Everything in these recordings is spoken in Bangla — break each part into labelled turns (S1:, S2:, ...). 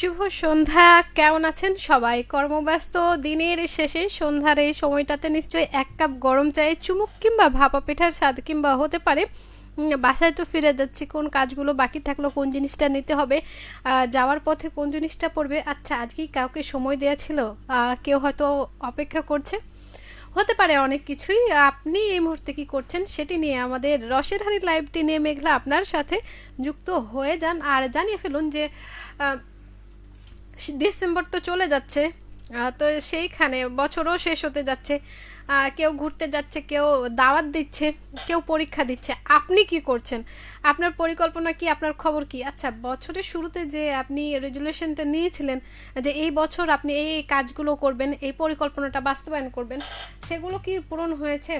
S1: শুভ সন্ধ্যা। কেমন আছেন সবাই? কর্মব্যস্ত দিনের শেষে সন্ধ্যার এই সময়টাতে নিশ্চয়ই এক কাপ গরম চায়ে চুমুক কিংবা ভাপা পিঠার স্বাদ কিংবা হতে পারে বাসায় তো ফিরে যাচ্ছি, কোন কাজগুলো বাকি থাকলো, কোন জিনিসটা নিতে হবে, যাওয়ার পথে কোন জিনিসটা পড়বে। আচ্ছা, আজকেই কাউকে সময় দেওয়া ছিল, কেউ হয়তো অপেক্ষা করছে, হতে পারে অনেক কিছুই। আপনি এই মুহূর্তে কি করছেন সেটি নিয়ে আমাদের রসের হাড়ি লাইভটি নিয়ে মেঘলা আপনার সাথে যুক্ত হয়ে যান আর জানিয়ে ফেলুন যে আহ, ডিসেম্বর তো চলে যাচ্ছে, তো সেইখানে বছরও শেষ হতে যাচ্ছে। কেউ ঘুরতে যাচ্ছে, কেউ দাওয়াত দিচ্ছে, কেউ পরীক্ষা দিচ্ছে। আপনি কি করছেন? আপনার পরিকল্পনা কি? আপনার খবর কি? আচ্ছা, বছরের শুরুতে যে আপনি রেজুলেশনটা নিয়েছিলেন যে এই বছর আপনি এই এই কাজগুলো করবেন, এই পরিকল্পনাটা বাস্তবায়ন করবেন, সেগুলো কি পূরণ হয়েছে?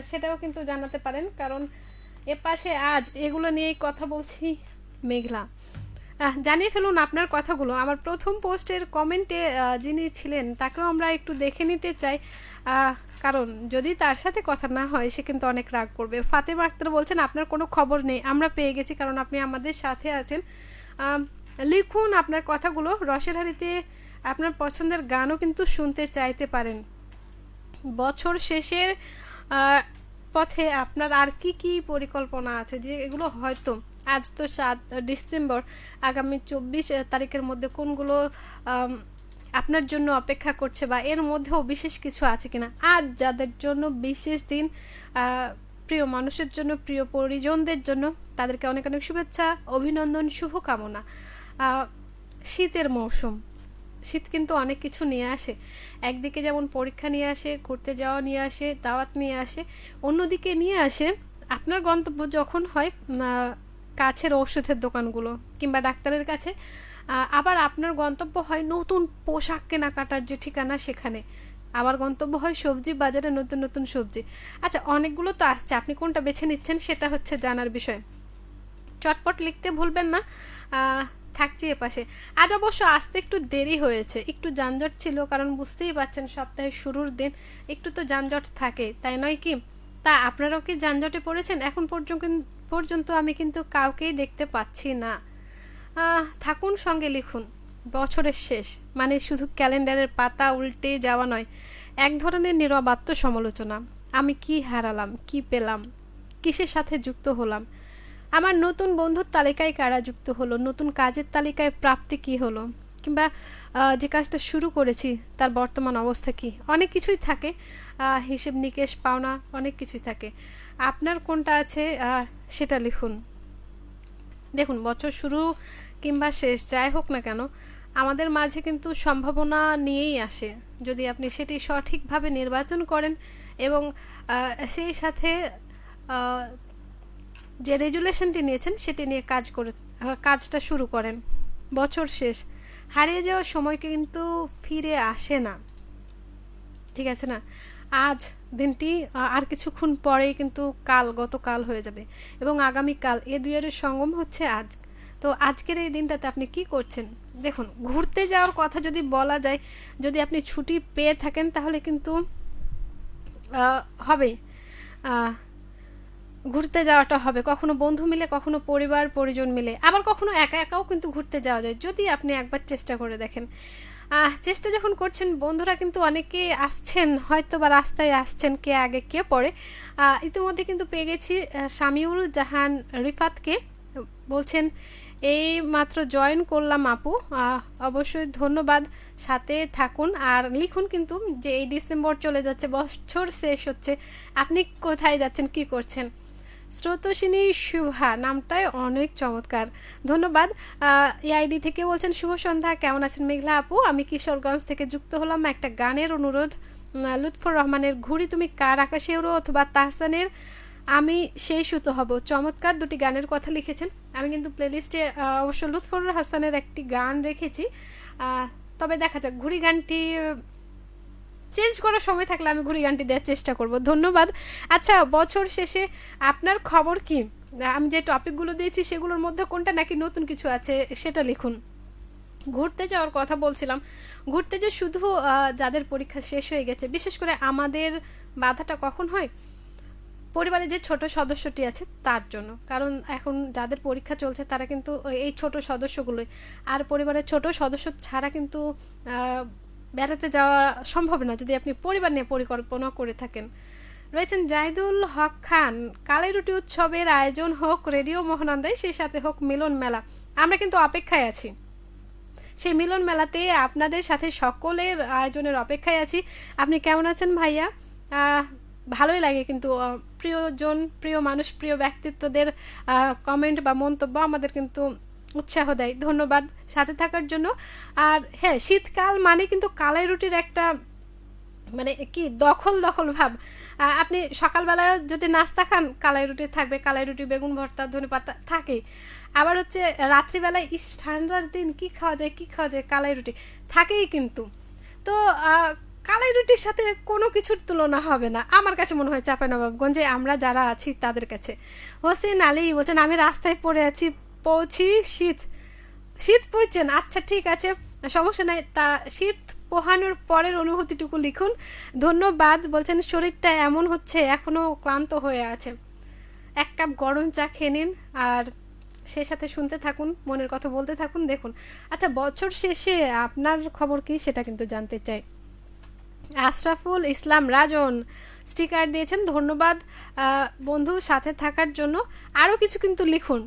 S1: সেটাও কিন্তু জানাতে পারেন, কারণ এ পাশে আজ এগুলো নিয়েই কথা বলছি মেঘলা। জানিয়ে ফেলুন আপনার কথাগুলো। আমার প্রথম পোস্টের কমেন্টে যিনি ছিলেন তাকেও আমরা একটু দেখে নিতে চাই, আহ, কারণ যদি তার সাথে কথা না হয় সে কিন্তু অনেক রাগ করবে। ফাতেমা আক্তার বলছেন আপনার কোনো খবর নেই, আমরা পেয়ে গেছি কারণ আপনি আমাদের সাথে আছেন। আম, লিখুন আপনার কথাগুলো রসের হাড়িতে। আপনার পছন্দের গানও কিন্তু শুনতে চাইতে পারেন। বছর শেষের আহ, পথে আপনার আর কি কি পরিকল্পনা আছে, যে এগুলো হয়তো আজ তো 7 ডিসেম্বর, আগামী 24 তারিখের মধ্যে কোনগুলো আম, আপনার জন্য অপেক্ষা করছে, বা এর মধ্যেও বিশেষ কিছু আছে কিনা। আজ যাদের জন্য বিশেষ দিন, আহ, প্রিয় মানুষের জন্য, প্রিয় পরিজনদের জন্য, তাদেরকে অনেক অনেক শুভেচ্ছা, অভিনন্দন, শুভকামনা। আহ, শীতের মৌসুম, শীত কিন্তু অনেক কিছু নিয়ে আসে। একদিকে যেমন পরীক্ষা নিয়ে আসে, ঘুরতে যাওয়া নিয়ে আসে, দাওয়াত নিয়ে আসে, অন্যদিকে নিয়ে আসে আপনার গন্তব্য যখন হয় কাছের ওষুধের দোকানগুলো কিংবা ডাক্তারের কাছে, আবার আপনার গন্তব্য হয় নতুন পোশাক কেনাকাটার যে ঠিকানা সেখানে, আবার গন্তব্য হয় সবজি বাজারে, নতুন নতুন সবজি। আচ্ছা, অনেকগুলো তো আসছে, আপনি কোনটা বেছে নিচ্ছেন সেটা হচ্ছে জানার বিষয়। চটপট লিখতে ভুলবেন না। আহ, থাকছি এপাশে। আজ অবশ্য আসতে একটু দেরি হয়েছে, একটু যানজট ছিল, কারণ বুঝতেই পারছেন সপ্তাহের শুরুর দিন একটু তো যানজট থাকে, তাই নয় কি? তা আপনারাও কি যানজটে পড়েছেন? এখন পর্যন্ত আমি কিন্তু কাউকেই দেখতে পাচ্ছি না। থাকুন সঙ্গে, লিখুন। বছরের শেষ মানে শুধু ক্যালেন্ডারের পাতা উল্টে যাওয়া নয়, এক ধরনের নীরব আত্মসমালোচনা। আমি কি হারালাম, কি পেলাম, কিসের সাথে যুক্ত হলাম, আমার নতুন বন্ধুর তালিকায় কারা যুক্ত হলো, নতুন কাজের তালিকায় প্রাপ্তি কি হলো, কিংবা যে কাজটা শুরু করেছি তার বর্তমান অবস্থা কি। অনেক কিছুই থাকে, হিসেব নিকেশ, পাওনা, অনেক কিছুই থাকে। আপনার কোনটা আছে সেটা লিখুন। দেখুন, বছর শুরু কিংবা শেষ যাই হোক না কেন, আমাদের মাঝে কিন্তু সম্ভাবনা নিয়েই আসে, যদি আপনি সেটি সঠিকভাবে নির্বাচন করেন এবং সেই সাথে আহ, যে রেজুলেশনটি নিয়েছেন সেটি নিয়ে কাজটা শুরু করেন। বছর শেষ, হারিয়ে যাওয়ার সময় কিন্তু ফিরে আসে না, ঠিক আছে না? আজ দিনটি আর কিছুক্ষণ পরেই কিন্তু গতকাল হয়ে যাবে, এবং আগামীকাল, এ দুইয়ের সঙ্গম হচ্ছে আজ। তো আজকের এই দিনটাতে আপনি কি করছেন? দেখুন, ঘুরতে যাওয়ার কথা যদি বলা যায়, যদি আপনি ছুটি পেয়ে থাকেন তাহলে কিন্তু হবে, ঘুরতে যাওয়াটা হবে, কখনো বন্ধু মিলে, কখনো পরিবার পরিজন মিলে, আবার কখনো একা একাও কিন্তু ঘুরতে যাওয়া যায় যদি আপনি একবার চেষ্টা করে দেখেন। চেষ্টা যখন করছেন, বন্ধুরা কিন্তু অনেকে আসছেন, হয়তো বা রাস্তায় আসছেন, কে আগে কে পরে। ইতিমধ্যে কিন্তু পেয়ে গেছি শামিউল জাহান রিফাতকে, বলছেন এই মাত্র জয়েন করলাম আপু, অবশ্যই ধন্যবাদ, সাথে থাকুন আর লিখুন কিন্তু যে এই ডিসেম্বর চলে যাচ্ছে, বছর শেষ হচ্ছে, আপনি কোথায় যাচ্ছেন, কি করছেন। স্রোতসিনী শুভা নামটাই অনেক চমৎকার, ধন্যবাদ। এআইডি থেকে বলছেন শুভ সন্ধ্যা, কেমন আছেন মেঘলা আপু? আমি কিশোরগঞ্জ থেকে যুক্ত হলাম, একটা গানের অনুরোধ, লুৎফর রহমানের ঘুড়ি তুমি কার আকাশে উড়ো, অথবা তাহসানের আমি সেই সুতো হব। চমৎকার দুটি গানের কথা লিখেছেন। আমি কিন্তু প্লেলিস্টে অবশ্য লুৎফর হাসানের একটি গান রেখেছি, তবে দেখা যাক, ঘুড়ি গানটি চেঞ্জ করার সময় থাকলে আমি ঘুড়ি গানটি দেওয়ার চেষ্টা করব। ধন্যবাদ। আচ্ছা, বছর শেষে আপনার খবর কি? আমি যে টপিকগুলো দিয়েছি সেগুলোর মধ্যে কোনটা নাকি নতুন কিছু আছে সেটা লিখুন। ঘুরতে যাওয়ার কথা বলছিলাম, ঘুরতে যে শুধু যাদের পরীক্ষা শেষ হয়ে গেছে, বিশেষ করে আমাদের বাধাটা কখন হয়, পরিবারের যে ছোট সদস্যটি আছে তার জন্য, কারণ এখন যাদের পরীক্ষা চলছে তারা কিন্তু এই ছোট সদস্যগুলোই, আর পরিবারের ছোট সদস্য ছাড়া কিন্তু বেড়াতে যাওয়া সম্ভব না যদি আপনি পরিবার নিয়ে পরিকল্পনা করে থাকেন। রয়েছেন জাহিদুল হক খান, কালাই রুটি উৎসবের আয়োজন হোক রেডিও মহানন্দায়, সেই সাথে হোক মিলন মেলা, আমরা কিন্তু অপেক্ষায় আছি সেই মিলন মেলাতে আপনাদের সাথে সকলের আয়োজনের অপেক্ষায় আছি। আপনি কেমন আছেন ভাইয়া? ভালোই লাগে কিন্তু প্রিয়জন, প্রিয় মানুষ, প্রিয় ব্যক্তিত্বদের কমেন্ট বা মন্তব্য আমাদের কিন্তু উৎসাহ দেয়। ধন্যবাদ সাথে থাকার জন্য। আর হ্যাঁ, শীতকাল মানে কিন্তু কালাই রুটির একটা মানে কি দখল দখল ভাব। আপনি সকালবেলা যদি নাস্তা খান কালাই রুটি থাকবে, কালাই রুটি বেগুন ভর্তা ধনেপাতা থাকে। আবার হচ্ছে রাত্রিবেলায় ইস ঠান্ডার দিন কি খাওয়া যায় কি খাওয়া যায়, কালাই রুটি থাকেই কিন্তু। তো কালাই রুটির সাথে কোনো কিছুর তুলনা হবে না আমার কাছে মনে হয় চাঁপাইনবাবগঞ্জে আমরা যারা আছি তাদের কাছে। হোসেন আলী বলছেন আমি রাস্তায় পড়ে আছি, পৌঁছি শীত। শীত পড়ছেন? আচ্ছা ঠিক আছে, সমস্যা নাই। তা শীত পোহানোর পরের অনুভূতিটুকু লিখুন। ধন্যবাদ। বলছেন শরীরটা এমন হচ্ছে এখনও ক্লান্ত হয়ে আছে, এক কাপ গরম চা খেয়ে নিন আর সে সাথে শুনতে থাকুন, মনের কথা বলতে থাকুন। দেখুন আচ্ছা, বছর শেষে আপনার খবর কি সেটা কিন্তু জানতে চাই। আশরাফুল ইসলাম রাজন স্টিকার দিয়েছেন, ধন্যবাদ বন্ধু সাথে থাকার জন্য। আরও কিছু কিন্তু লিখুন।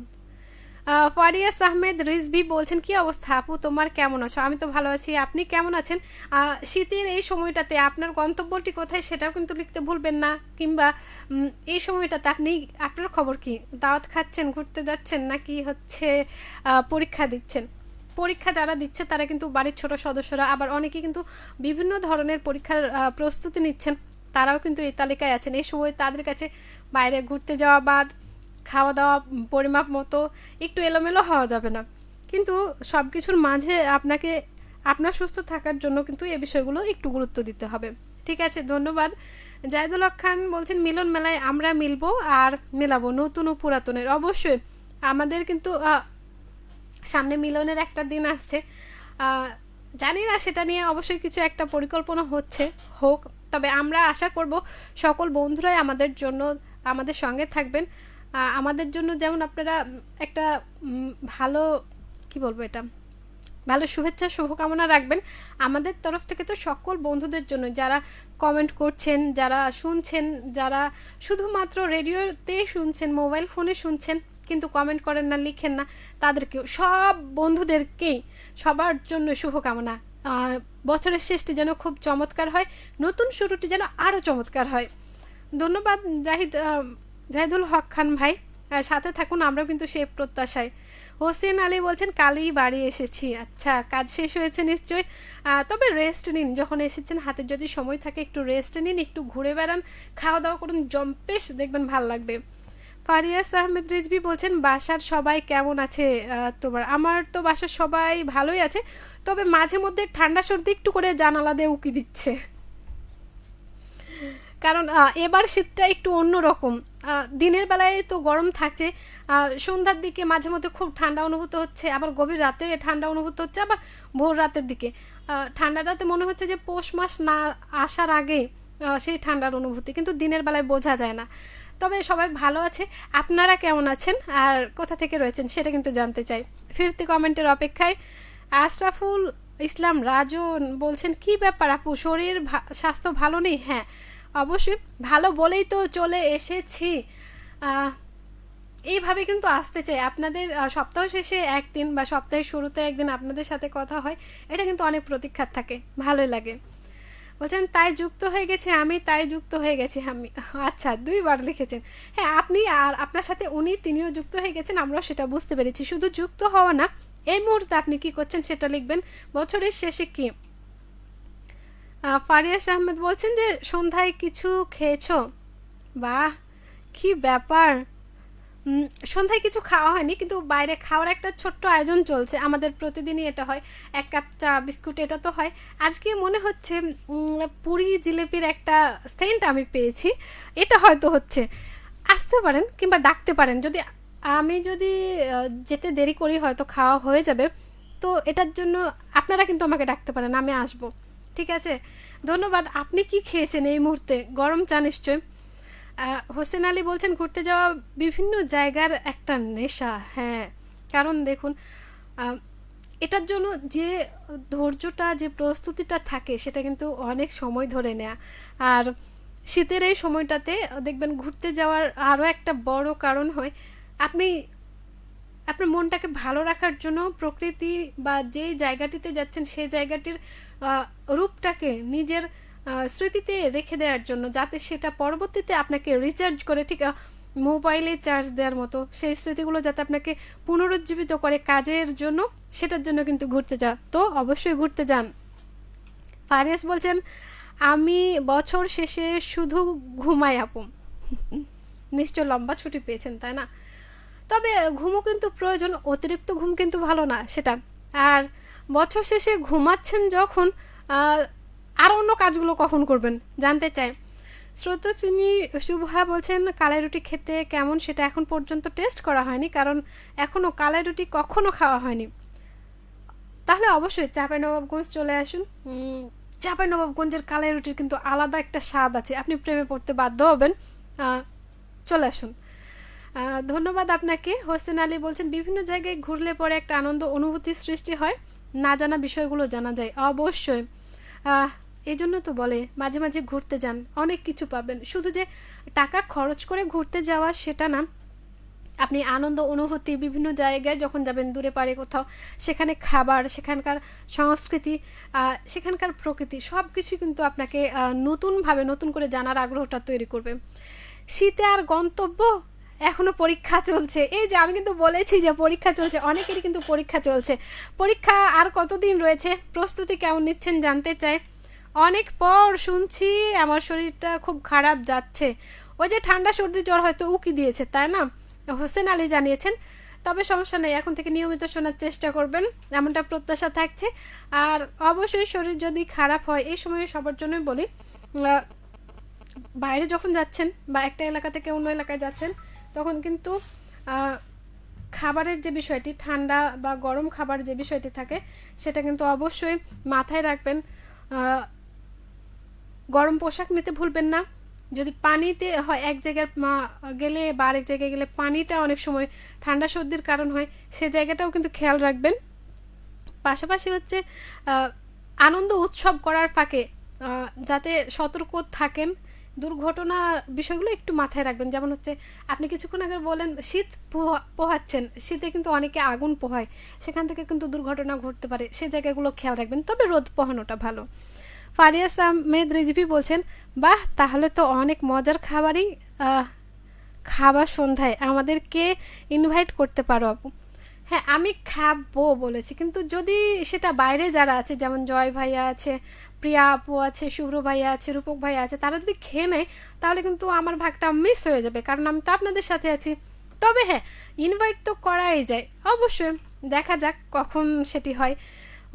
S1: ফারিয়াস আহমেদ রিজভি বলছেন কি অবস্থা আপু, তোমার কেমন আছো? আমি তো ভালো আছি, আপনি কেমন আছেন? শীতের এই সময়টাতে আপনার গন্তব্যটি কোথায় সেটাও কিন্তু লিখতে ভুলবেন না। কিংবা এই সময়টাতে আপনি আপনার খবর কি, দাওয়াত খাচ্ছেন, ঘুরতে যাচ্ছেন, নাকি হচ্ছে পরীক্ষা দিচ্ছেন? পরীক্ষা যারা দিচ্ছে তারা কিন্তু বাড়ির ছোট সদস্যরা, আবার অনেকে কিন্তু বিভিন্ন ধরনের পরীক্ষার প্রস্তুতি নিচ্ছেন, তারাও কিন্তু এই তালিকায় আছেন। এই সময় তাদের কাছে বাইরে ঘুরতে যাওয়া বাদ, খাওয়া দাওয়া পরিমাপ মতো, একটু এলোমেলো হওয়া যাবে না। কিন্তু সব কিছুর মাঝে আপনাকে আপনার সুস্থ থাকার জন্য কিন্তু এই বিষয়গুলো একটু গুরুত্ব দিতে হবে। ঠিক আছে, ধন্যবাদ। জাহিদুল হক খান বলছেন মিলন মেলায় আমরা মিলবো আর মেলাবো নতুন ও পুরাতনের। অবশ্যই আমাদের কিন্তু সামনে মিলনের একটা দিন আসছে, জানি না সেটা নিয়ে অবশ্যই কিছু একটা পরিকল্পনা হচ্ছে, হোক। তবে আমরা আশা করব সকল বন্ধুরাই আমাদের জন্য আমাদের সঙ্গে থাকবেন। আমাদের জন্য যেমন আপনারা একটা ভালো কি বলবো এটা ভালো শুভেচ্ছা শুভকামনা রাখবেন, আমাদের তরফ থেকে তো সকল বন্ধুদের জন্য যারা কমেন্ট করছেন, যারা শুনছেন, যারা শুধুমাত্র রেডিওতে শুনছেন, মোবাইল ফোনে শুনছেন কিন্তু কমেন্ট করেন না, লিখেন না, তাদেরকেও, সব বন্ধুদেরকেই সবার জন্য শুভকামনা। বছরের শেষটি যেন খুব চমৎকার হয়, নতুন শুরুটি যেন আরও চমৎকার হয়। ধন্যবাদ জাহিদুল হক খান ভাই, সাথে থাকুন, আমরাও কিন্তু সেই প্রত্যাশায়। হোসেন আলী বলছেন কালই বাড়ি এসেছি। আচ্ছা, কাজ শেষ হয়েছে নিশ্চয়ই, তবে রেস্ট নিন, যখন এসেছেন হাতে যদি সময় থাকে একটু রেস্ট নিন, একটু ঘুরে বেড়ান, খাওয়া দাওয়া করুন জম্পেশ, দেখবেন ভাল লাগবে। ফারিয়াস আহমেদ রিজভি বলছেন বাসার সবাই কেমন আছে তোমার? আমার তো বাসার সবাই ভালোই আছে, তবে মাঝে মধ্যে ঠান্ডা সর্দি একটু করে জানালা দিয়ে উকি দিচ্ছে, কারণ এবার শীতটা একটু অন্যরকম। দিনের বেলায় তো গরম থাকছে, সন্ধ্যার দিকে মাঝে মধ্যে খুব ঠান্ডা অনুভূত হচ্ছে, আবার গভীর রাতে ঠান্ডা অনুভূত হচ্ছে, আবার ভোর রাতের দিকে ঠান্ডাটাতে মনে হচ্ছে যে পৌষ মাস না আসার আগে সেই ঠান্ডার অনুভূতি, কিন্তু দিনের বেলায় বোঝা যায় না। তবে সবাই ভালো আছে, আপনারা কেমন আছেন আর কোথা থেকে রয়েছেন সেটা কিন্তু জানতে চাই, ফিরতি কমেন্টের অপেক্ষায়। আশরাফুল ইসলাম রাজন বলছেন কি ব্যাপার আপু, শরীর স্বাস্থ্য ভালো নেই? হ্যাঁ অবশ্যই ভালো বলেই তো চলে এসেছি, এইভাবে কিন্তু আসতে চাই আপনাদের সপ্তাহ শেষে একদিন বা সপ্তাহের শুরুতে একদিন আপনাদের সাথে কথা হয়, এটা কিন্তু অনেক প্রতীক্ষার থাকে, ভালোই লাগে। বলছেন তাই যুক্ত হয়ে গেছে আমি, তাই যুক্ত হয়ে গেছি আমি। আচ্ছা, 2বার লিখেছেন। হ্যাঁ, আপনি আর আপনার সাথে তিনিও যুক্ত হয়ে গেছেন, আমরাও সেটা বুঝতে পেরেছি। শুধু যুক্ত হওয়া না, এই মুহূর্তে আপনি কি করছেন সেটা লিখবেন। বছরের শেষে কি? ফারিয়াস আহমেদ বলছেন যে সন্ধ্যায় কিছু খেয়েছো? বাহ, কি ব্যাপার, সন্ধ্যায় কিছু খাওয়া হয়নি, কিন্তু বাইরে খাওয়ার একটা ছোট্ট আয়োজন চলছে, আমাদের প্রতিদিনই এটা হয়, 1 কাপ চা বিস্কুট এটা তো হয়। আজকে মনে হচ্ছে পুরি জিলিপির একটা সেন্ট আমি পেয়েছি, এটা হয়তো হচ্ছে, আসতে পারেন কিংবা ডাকতে পারেন, আমি যদি যেতে দেরি করি হয়তো খাওয়া হয়ে যাবে, তো এটার জন্য আপনারা কিন্তু আমাকে ডাকতে পারেন, আমি আসবো। ঠিক আছে, ধন্যবাদ। আপনি কি খেয়েছেন এই মুহূর্তে? গরম চা নিশ্চয়। হোসেন আলী বলছেন ঘুরতে যাওয়া বিভিন্ন জায়গার একটা নেশা। হ্যাঁ, কারণ দেখুন আহ, এটার জন্য যে ধৈর্যটা যে প্রস্তুতিটা থাকে সেটা কিন্তু অনেক সময় ধরে নেয়া। আর শীতের এই সময়টাতে দেখবেন ঘুরতে যাওয়ার আরও একটা বড় কারণ হয় আপনি আপনার মনটাকে ভালো রাখার জন্য প্রকৃতি বা যেই জায়গাটিতে যাচ্ছেন সেই জায়গাটির আহ, রূপটাকে নিজের স্মৃতিতে রেখে দেওয়ার জন্য, যাতে সেটা পরবর্তীতে আপনাকে রিচার্জ করে, ঠিক মোবাইলে চার্জ দেওয়ার মতো সেই স্মৃতিগুলো যাতে আপনাকে পুনরুজ্জীবিত করে কাজের জন্য, সেটার জন্য কিন্তু ঘুরতে যান। তো অবশ্যই ঘুরতে যান। ফারিয়াস বলছেন আমি বছর শেষে শুধু ঘুমাই আপু। নিশ্চয় লম্বা ছুটি পেয়েছেন, তাই না? তবে ঘুমও কিন্তু প্রয়োজন, অতিরিক্ত ঘুম কিন্তু ভালো না সেটা। আর বছর শেষে ঘুমাচ্ছেন যখন, আর অন্য কাজগুলো কখন করবেন জানতে চাই। স্রোতস্বিনী শুভা বলছেন কালাই রুটি খেতে কেমন সেটা এখন পর্যন্ত টেস্ট করা হয়নি, কারণ এখনও কালাই রুটি কখনো খাওয়া হয়নি। তাহলে অবশ্যই চাঁপাইনবাবগঞ্জ চলে আসুন। চাঁপাইনবাবগঞ্জের কালাই রুটির কিন্তু আলাদা একটা স্বাদ আছে, আপনি প্রেমে পড়তে বাধ্য হবেন। চলে আসুন। ধন্যবাদ আপনাকে। হোসেন আলী বলছেন বিভিন্ন জায়গায় ঘুরলে পরে একটা আনন্দ অনুভূতির সৃষ্টি হয়, না জানা বিষয়গুলো জানা যায়। অবশ্যই এই জন্য তো বলে মাঝে মাঝে ঘুরতে যান, অনেক কিছু পাবেন। শুধু যে টাকা খরচ করে ঘুরতে যাওয়া সেটা না, আপনি আনন্দ অনুভূতি বিভিন্ন জায়গায় যখন যাবেন, দূরে পারে কোথাও, সেখানে খাবার, সেখানকার সংস্কৃতি, সেখানকার প্রকৃতি সব কিছু কিন্তু আপনাকে নতুনভাবে নতুন করে জানার আগ্রহটা তৈরি করবে। শীতে আর গন্তব্য, এখনো পরীক্ষা চলছে। এই যে আমি কিন্তু বলেছি যে পরীক্ষা চলছে, অনেকেরই কিন্তু পরীক্ষা চলছে। পরীক্ষা আর কতদিন রয়েছে, প্রস্তুতি কেমন নিচ্ছেন জানতে চাই। অনেক পর শুনছি আমার শরীরটা খুব খারাপ যাচ্ছে। ওই যে ঠান্ডা সর্দি জ্বর হয়তো উকি দিয়েছে, তাই না? হোসেন আলী জানিয়েছেন। তবে সমস্যা নেই, এখন থেকে নিয়মিত শোনার চেষ্টা করবেন, এমনটা প্রত্যাশা থাকছে। আর অবশ্যই শরীর যদি খারাপ হয়, এই সময়ে সবার জন্যই বলি, বাইরে যখন যাচ্ছেন বা একটা এলাকা থেকে অন্য এলাকায় যাচ্ছেন, তখন কিন্তু খাবারের যে বিষয়টি, ঠান্ডা বা গরম খাবার যে বিষয়টি থাকে, সেটা কিন্তু অবশ্যই মাথায় রাখবেন। গরম পোশাক নিতে ভুলবেন না। যদি পানিতে হয় এক জায়গায় গেলে বা আরেক জায়গায় গেলে পানিটা অনেক সময় ঠান্ডা সর্দির কারণ হয়, সে জায়গাটাও কিন্তু খেয়াল রাখবেন। পাশাপাশি হচ্ছে আনন্দ উৎসব করার ফাঁকে যাতে সতর্ক থাকেন, দুর্ঘটনার বিষয়গুলো একটু মাথায় রাখবেন। যেমন হচ্ছে আপনি কিছুক্ষণ আগে বলেন শীত পোহাচ্ছেন, শীতে কিন্তু অনেকে আগুন পোহায়, সেখান থেকে কিন্তু দুর্ঘটনা ঘটতে পারে, সে জায়গাগুলো খেয়াল রাখবেন। তবে রোদ পোহানোটা ভালো। ফারিয়াস আহমেদ রিজভি বলছেন বাহ, তাহলে তো অনেক মজার খাবারই খাবার সন্ধ্যায় আমাদেরকে ইনভাইট করতে পারো আপু। হ্যাঁ, আমি খাবো বলেছি, কিন্তু যদি সেটা বাইরে যারা আছে, যেমন জয় ভাইয়া আছে, প্রিয়া আপু আছে, শুভ্র ভাইয়া আছে, রূপক ভাইয়া আছে, তারা যদি খেয়ে নেয় তাহলে কিন্তু আমার ভাগটা মিস হয়ে যাবে, কারণ আমি তো আপনাদের সাথে আছি। তবে হ্যাঁ, ইনভাইট তো করাই যায়, অবশ্যই দেখা যাক কখন সেটি হয়।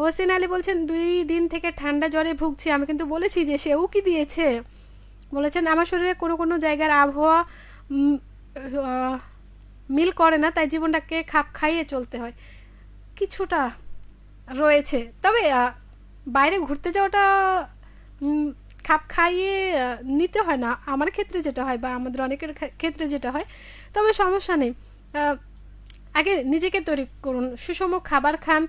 S1: হোসেন আলী বলছেন 2 দিন থেকে ঠান্ডা জ্বরে ভুগছি, আমি কিন্তু বলেছি যে সেও কি দিয়েছে। বলেছেন আমার শরীরে কোনো কোনো জায়গার আবহাওয়া মিল করে না, তাই জীবনটাকে খাপ খাইয়ে চলতে হয়। কিছুটা রয়েছে, তবে বাইরে ঘুরতে যাওয়াটা খাপ খাইয়ে নিতে হয় না, আমার ক্ষেত্রে যেটা হয় বা আমাদের অনেকের ক্ষেত্রে যেটা হয়। তবে সমস্যা নেই, আগে নিজেকে তৈরি করুন, সুষম খাবার খান,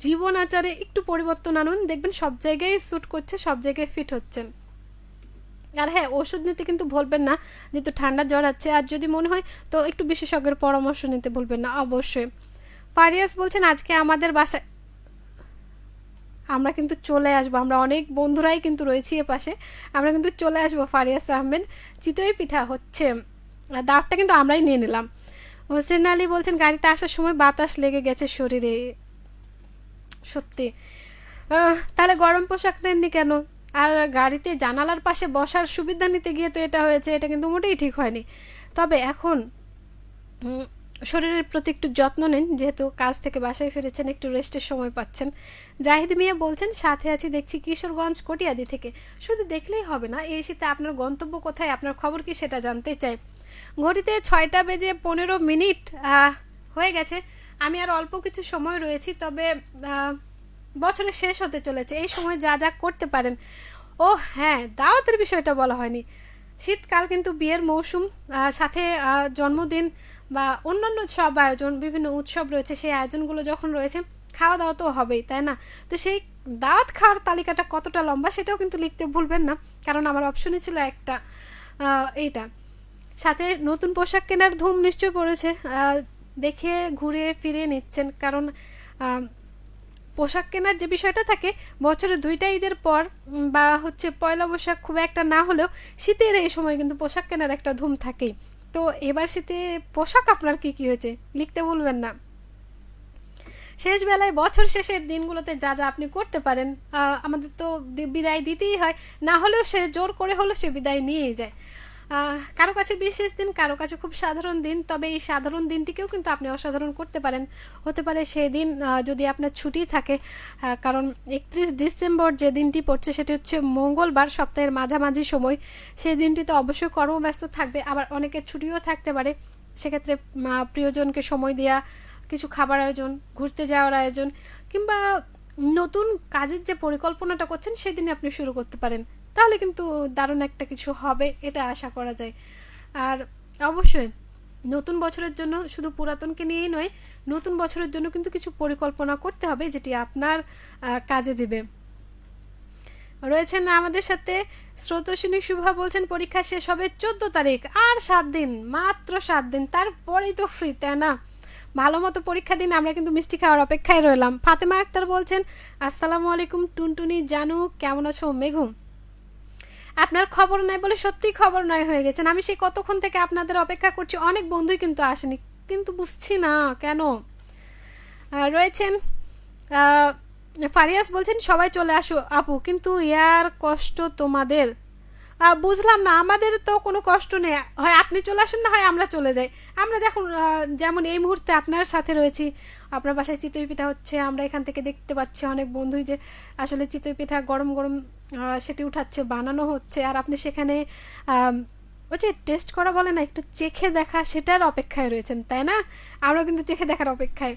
S1: জীবন আচারে একটু পরিবর্তন আনুন, দেখবেন সব জায়গায় স্যুট করছে, সব জায়গায় ফিট হচ্ছেন। আর হ্যাঁ, ওষুধ নিতে কিন্তু ভুলবেন না, যেহেতু ঠান্ডা জ্বর আছে। আর যদি মনে হয় তো একটু বিশেষজ্ঞের পরামর্শ নিতে ভুলবেন না অবশ্যই। ফারিয়াস বলছেন আজকে আমাদের বাসায় আমরা কিন্তু চলে আসবো, আমরা অনেক বন্ধুরাই কিন্তু রয়েছি এ পাশে, আমরা কিন্তু চলে আসবো। ফারিয়াস আহমেদ, চিতই পিঠা হচ্ছে, দাঁতটা কিন্তু আমরাই নিয়ে নিলাম। হোসেন আলী বলছেন গাড়িতে আসার সময় বাতাস লেগে গেছে শরীরে। সত্যি, তাহলে গরম পোশাক নেননি কেন? আর গাড়িতে জানালার পাশে বসার সুবিধা নিতে গিয়ে তো এটা হয়েছে, এটা কিন্তু মোটেই ঠিক হয়নি। তবে এখন শরীরের প্রতি একটু যত্ন নিন, যেহেতু কাজ থেকে বাসায় ফিরেছেন, একটু রেস্টের সময় পাচ্ছেন। জাহিদ মিয়া বলছেন সাথে আছি দেখছি কিশোরগঞ্জ কটিয়াদি থেকে। শুধু দেখলেই হবে না, এই শীতে আপনার গন্তব্য কোথায়, আপনার খবর কি সেটা জানতে চাই। ঘড়িতে 6:15 হয়ে গেছে, আমি আর অল্প কিছু সময় রয়েছি। তবে বছরের শেষ হতে চলেছে, এই সময় যা যা করতে পারেন। ও হ্যাঁ, দাওয়াতের বিষয়টা বলা হয়নি। শীতকাল কিন্তু বিয়ের মৌসুম, সাথে জন্মদিন বা অন্যান্য সব আয়োজন, বিভিন্ন উৎসব রয়েছে, সেই আয়োজনগুলো যখন রয়েছে খাওয়া দাওয়া তো হবেই, তাই না? তো সেই দাওয়াত খাওয়ার তালিকাটা কতটা লম্বা সেটাও কিন্তু লিখতে ভুলবেন না, কারণ আমার অপশনই ছিল একটা এইটা। সাথে নতুন পোশাক কেনার ধুম নিশ্চয়ই পড়েছে, দেখে ঘুরে ফিরে নিচ্ছেন, কারণ পোশাক কেনার যে বিষয়টা থাকে বছরে 2টা ঈদের পর বা হচ্ছে পয়লা বৈশাখ খুব একটা না হলেও শীতের এই সময় কিন্তু পোশাক কেনার একটা ধুম থাকেই। তো এবার শীতে পোশাক আপনার কি কি হয়েছে লিখতে ভুলবেন না। শেষ বেলায় বছর শেষের দিনগুলোতে যা যা আপনি করতে পারেন, আমাদের তো বিদায় দিতেই হয়, না হলেও সে জোর করে হলেও সে বিদায় নিয়েই যায়। কারো কাছে বিশেষ দিন, কারো কাছে খুব সাধারণ দিন, তবে এই সাধারণ দিনটিকেও কিন্তু আপনি অসাধারণ করতে পারেন। হতে পারে সেই দিন যদি আপনার ছুটি থাকে, কারণ 31 ডিসেম্বর যে দিনটি পড়ছে সেটি হচ্ছে মঙ্গলবার, সপ্তাহের মাঝামাঝি সময়। সেই দিনটি তো অবশ্যই কর্মব্যস্ত থাকবে, আবার অনেকের ছুটিও থাকতে পারে। সেক্ষেত্রে প্রিয়জনকে সময় দেওয়া, কিছু খাবার আয়োজন, ঘুরতে যাওয়ার আয়োজন, কিংবা নতুন কাজের যে পরিকল্পনাটা করছেন সেদিনে আপনি শুরু করতে পারেন, তাহলে কিন্তু দারুণ একটা কিছু হবে, এটা আশা করা যায়। আর অবশ্যই নতুন বছরের জন্য শুধু পুরাতনকে নিয়েই নয়, নতুন বছরের জন্য কিন্তু কিছু পরিকল্পনা করতে হবে যেটি আপনার কাজে দিবে। রয়েছেন আমাদের সাথে স্রোতস্বিনী শুভা, বলছেন পরীক্ষা শেষ হবে 14 তারিখ, আর 7 দিন, মাত্র 7 দিন, তারপরেই তো ফ্রি, তাই না? ভালো মতো পরীক্ষা দিন, আমরা কিন্তু মিষ্টি খাওয়ার অপেক্ষায় রইলাম। ফাতেমা আক্তার বলছেন আসসালামু আলাইকুম টুনটুনি জানু, কেমন আছো মেঘু? আপনার খবর নাই বলে সত্যিই খবর নয় হয়ে গেছেন। আমি সেই কতক্ষণ থেকে আপনাদের অপেক্ষা করছি, অনেক বন্ধুই কিন্তু আসেনি, কিন্তু বুঝছি না কেন। রয়েছেন ফারিয়াস, বলছেন সবাই চলে আসো আপু, কিন্তু ইয়ার কষ্ট তোমাদের। বুঝলাম না, আমাদের তো কোনো কষ্ট নেই, হয় আপনি চলে আসুন না হয় আমরা চলে যাই। আমরা যখন যেমন এই মুহূর্তে আপনার সাথে রয়েছি, আপনার বাসায় চিতই পিঠা হচ্ছে, আমরা এখান থেকে দেখতে পাচ্ছি অনেক বন্ধুই যে আসলে চিতই পিঠা গরম গরম সেটি উঠাচ্ছে, বানানো হচ্ছে, আর আপনি সেখানে ওই যে টেস্ট করা বলে না, একটু চেখে দেখা, সেটার অপেক্ষায় রয়েছেন, তাই না? আমরা কিন্তু চেখে দেখার অপেক্ষায়।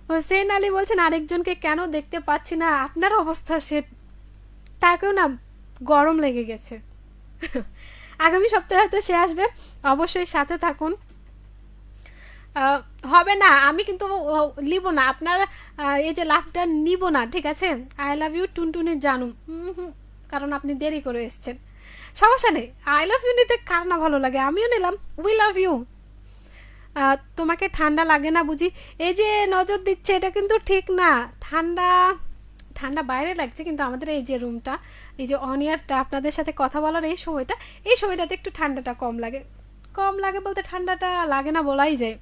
S1: হোসেন আলী বলছেন আরেকজনকে কেন দেখতে পাচ্ছি না, আপনার অবস্থা সে, তাকেও না গরম লেগে গেছে। আগামী সপ্তাহে হয়তো সে আসবে, অবশ্যই সাথে থাকুন। হবে না, আমি কিন্তু নিব না আপনার এই যে লাভটা নিব না, ঠিক আছে? আই লাভ ইউ টুনটুনি জানু, কারণ আপনি দেরি করে এসছেন। সমস্যা নেই, আই লাভ ইউ নিতে কার না ভালো লাগে, আমিও নিলাম উই লাভ ইউ। তোমাকে ঠান্ডা লাগে না বুঝি? এই যে নজর দিচ্ছে, এটা কিন্তু ঠিক না। ঠান্ডা ঠান্ডা বাইরে লাগছে, কিন্তু আমাদের এই যে রুমটা, এই যে অনিয়ারটা, আপনাদের সাথে কথা বলার এই সময়টা, এই সময়টাতে একটু ঠান্ডাটা কম লাগে। কম লাগে বলতে ঠান্ডাটা লাগে না বলাই যায়।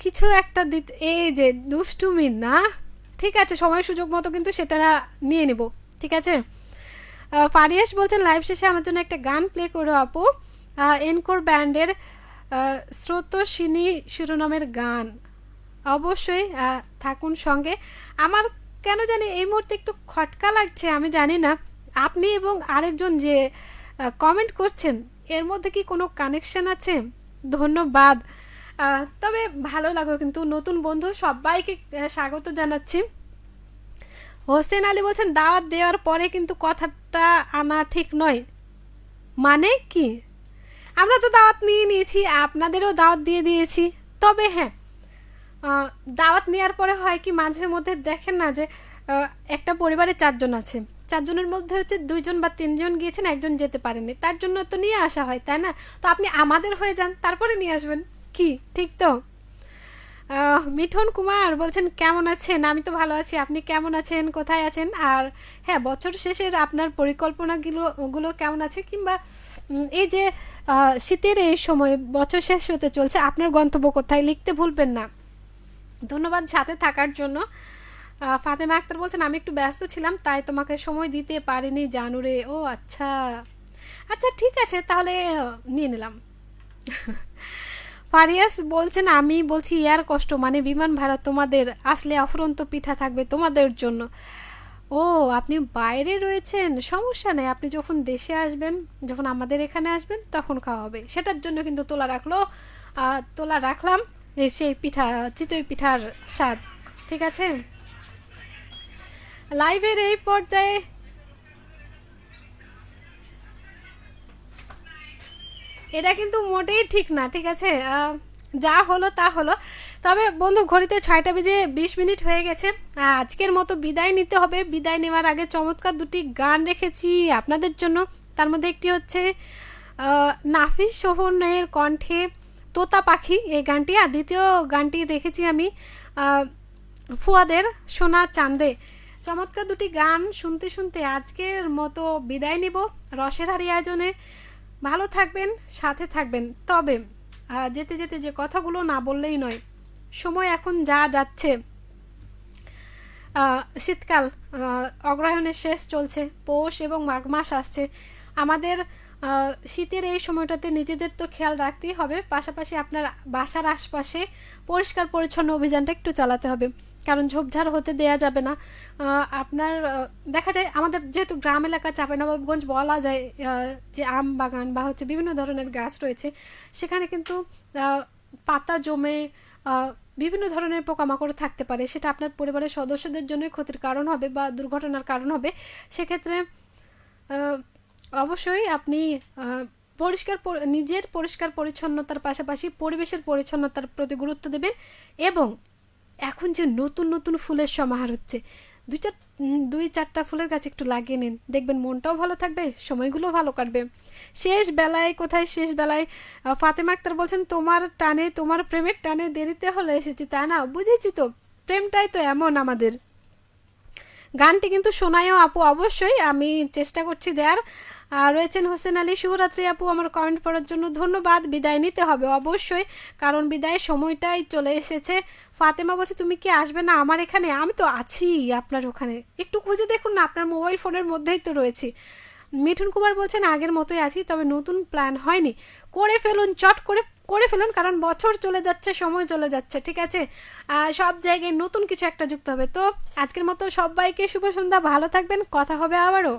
S1: কিছু একটা দিতে, এই যে দুষ্টুমি না, ঠিক আছে, সময় সুযোগ মতো কিন্তু সেটা নিয়ে নেব, ঠিক আছে? ফারিয়াস বলছেন লাইভ শেষে আমার জন্য একটা গান প্লে করো আপু, এনকোর ব্যান্ডের স্রোতস্বিনী শিরোনামের গান। অবশ্যই থাকুন সঙ্গে। আমার কেন জানি এই মুহূর্তে একটু খটকা লাগছে, আমি জানি না আপনি এবং আরেকজন যে কমেন্ট করছেন এর মধ্যে কি কোনো কানেকশন আছে? ধন্যবাদ। তবে ভালো লাগলো, কিন্তু নতুন বন্ধু সবাইকে স্বাগত জানাচ্ছি। হোসেন আলী বলছেন দাওয়াত দেওয়ার পরে কিন্তু কথাটা আনা ঠিক নয়, মানে কি? আমরা তো দাওয়াত নিয়ে নিয়েছি, আপনাদেরও দাওয়াত দিয়ে দিয়েছি। তবে হ্যাঁ, দাওয়াত নেওয়ার পরে হয় কি, মাঝে মধ্যে দেখেন না যে একটা পরিবারে 4 জন আছে, 4 জনের মধ্যে হচ্ছে 2 জন বা 3 জন গিয়েছেন, একজন যেতে পারেনি, তার জন্য তো নিয়ে আসা হয়, তাই না? তো আপনি আমাদের হয়ে যান, তারপরে নিয়ে আসবেন, কি ঠিক তো? মিঠুন কুমার বলছেন কেমন আছেন? আমি তো ভালো আছি, আপনি কেমন আছেন, কোথায় আছেন? আর হ্যাঁ, বছর শেষের আপনার পরিকল্পনাগুলো কেমন আছে, কিংবা এই যে শীতের এই সময় বছর শেষ হতে চলছে, আপনার গন্তব্য কোথায় লিখতে ভুলবেন না। ধন্যবাদ সাথে থাকার জন্য। ফাতেমা আক্তার বলছেন আমি একটু ব্যস্ত ছিলাম, তাই তোমাকে সময় দিতে পারিনি জানুরে। ও আচ্ছা, আচ্ছা ঠিক আছে, তাহলে নিয়ে নিলাম। ফারিয়াস বলছেন আমি বলছি ইয়ার কষ্ট, মানে বিমান ভাড়া, তোমাদের আসলে অফুরন্ত পিঠা থাকবে তোমাদের জন্য। ও, আপনি বাইরে রয়েছেন, সমস্যা নেই, আপনি যখন দেশে আসবেন, যখন আমাদের এখানে আসবেন তখন খাওয়া হবে, সেটার জন্য কিন্তু তোলা রাখলাম সেই পিঠা, চিতই পিঠার স্বাদ, ঠিক আছে? লাইভের এই পর্যায়ে এটা কিন্তু মোটেই ঠিক না, ঠিক আছে? যা হলো তা হলো। তবে বন্ধু, ঘড়িতে 6টা বেজে 20 মিনিট হয়ে গেছে। আজকের মতো বিদায় নিতে হবে। বিদায় নেওয়ার আগে চমৎকার দুটি গান রেখেছি আপনাদের জন্য। তার মধ্যে একটি হচ্ছে নাফিস সোহনের কণ্ঠে তোতা পাখি, এই গানটি। আর দ্বিতীয় গানটি রেখেছি আমি ফুয়াদের সোনা চাঁদে। চমৎকার দুটি গান শুনতে শুনতে আজকের মতো বিদায় নিব রসের হাড়ি আয়োজনে। ভালো থাকবেন, সাথে থাকবেন। তবে যেতে যেতে যে কথাগুলো না বললেই নয়, সময় এখন যা যাচ্ছে, শীতকাল অগ্রহায়ণের শেষ চলছে, পৌষ এবং মাঘ মাস আসছে। আমাদের শীতের এই সময়টাতে নিজেদের তো খেয়াল রাখতেই হবে, পাশাপাশি আপনার বাসার আশপাশে পরিষ্কার পরিচ্ছন্ন অভিযানটা একটু চালাতে হবে, কারণ ঝোপঝাড় হতে দেয়া যাবে না। আপনার দেখা যায় আমাদের যেহেতু গ্রাম এলাকা, চাঁপাইনবাবগঞ্জ বলা যায় যে আম বাগান বা হচ্ছে বিভিন্ন ধরনের গাছ রয়েছে, সেখানে কিন্তু পাতা জমে বিভিন্ন ধরনের পোকামাকড় থাকতে পারে। সেটা আপনার পরিবারের সদস্যদের জন্য ক্ষতির কারণ হবে বা দুর্ঘটনার কারণ হবে। সেক্ষেত্রে অবশ্যই আপনি নিজের পরিষ্কার পরিচ্ছন্নতার পাশাপাশি পরিবেশের পরিচ্ছন্নতার প্রতি গুরুত্ব দেবেন। এবং এখন যে নতুন নতুন ফুলের সমাহার হচ্ছে, 2-4টা ফুলের গাছ একটু লাগিয়ে নিন, দেখবেন মনটাও ভালো থাকবে, সময়গুলো ভালো কাটবে। শেষ বেলায় কোথায়, শেষ বেলায় ফাতেমা আক্তার বলছেন, তোমার টানে, তোমার প্রেমের টানে দেরিতে হলে এসেছি, তাই না? বুঝেছি তো, প্রেমটাই তো এমন আমাদের। গানটি কিন্তু শোনায়ও আপু, অবশ্যই আমি চেষ্টা করছি দেয়ার। রয়েছেন হোসেন আলী, শুভরাত্রি আপু, আমার কমেন্ট পড়ার জন্য ধন্যবাদ। বিদায় নিতে হবে অবশ্যই, কারণ বিদায়ের সময়টাই চলে এসেছে। ফাতেমা বলছে, তুমি কি আসবে না আমার এখানে? আমি তো আছি আপনার ওখানে, একটু খুঁজে দেখুন না, আপনার মোবাইল ফোনের মধ্যেই তো রয়েছি। মিঠুন কুমার বলছেন, আগের মতোই আছি, তবে নতুন প্ল্যান হয়নি। করে ফেলুন, চট করে করে ফেলুন, কারণ বছর চলে যাচ্ছে, সময় চলে যাচ্ছে, ঠিক আছে? সব জায়গায় নতুন কিছু একটা যুক্ত হবে। তো আজকের মতো সবাইকে শুভ সন্ধ্যা, ভালো থাকবেন, কথা হবে আবারও।